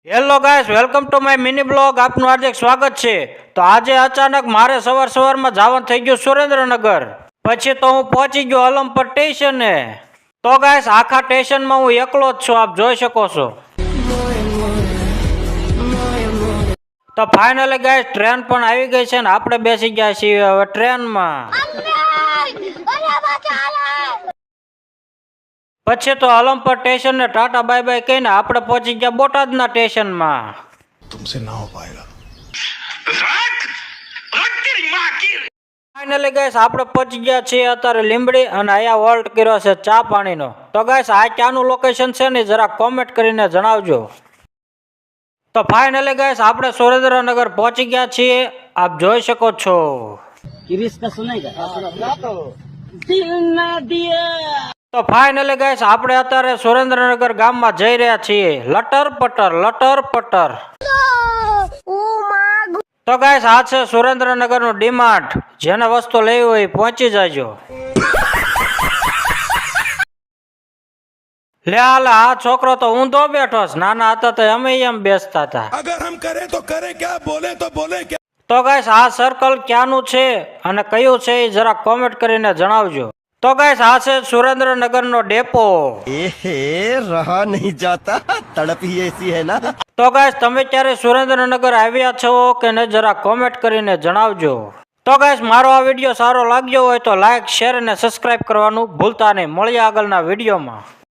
Hello guys, welcome to my mini blog. આપનું હાર્દિક સ્વાગત છે. તો આજે અચાનક મારે સવારમાં જવાનું થઈ ગયું સુરેન્દ્રનગર. પછી તો હું પહોંચી ગયો અલમપર સ્ટેશને. તો ગાઈસ, આખા સ્ટેશનમાં હું એકલો જ છું, આપ જોઈ શકો છો. તો ફાઇનલી ગાઈસ, ટ્રેન પણ આવી ગઈ છે ને આપણે બેસી ગયા છીએ હવે ટ્રેનમાં. પછી તો અલમપર સ્ટેશન ને ટાટા બાય બાય કહીને આપણે પહોંચી ગયા બોટાદના સ્ટેશનમાં. तुमसे ना हो पाएगा। ફાઇનલી ગાઈસ, આપણે પહોંચી ગયા છીએ અત્યારે લીંબડી અને અહીંયા હોલ્ટ કર્યો છે ચા પાણીનો. તો ગાઈસ, આ ક્યાંનું લોકેશન છે ને જરા કોમેન્ટ કરીને જણાવજો. તો ફાઇનલી ગાઈસ, આપણે સુરેન્દ્રનગર પહોંચી ગયા છીએ, આપ જોઈ શકો છો. તો ફાઇનલી ગાઈસ, આપણે અત્યારે સુરેન્દ્રનગર ગામમાં જઈ રહ્યા છીએ. લટર પટર. તો ગાઈસ, આ છે સુરેન્દ્રનગર નું ડીમાર્ટ. જેને વસ્તુ લેવી હોય પહોંચી જાજો. લે હાલ, આ છોકરો તો ઊંધો બેઠો છે. નાના હતા તો અમે એમ બેસતા હતા. अगर हम करें तो करें क्या, बोले तो बोले क्या। તો ગાઈસ, આ સર્કલ ક્યાંનું છે અને કયું છે એ જરા કોમેન્ટ કરીને જણાવજો. તો ગાઈસ, આ છે સુરેન્દ્રનગર નો ડેપો. रहा नहीं जाता, तड़प ही ऐसी है ना। તો ગાઈસ, તમે ક્યારે સુરેન્દ્રનગર આવ્યા છો કે ને જરા કોમેન્ટ કરીને જણાવજો. તો ગાઈસ, મારો આ વિડીયો સારો લાગ્યો હોય તો લાઈક, શેર અને સબસ્ક્રાઇબ કરવાનું ભૂલતા નહીં. મળીએ આગળના વિડીયોમાં.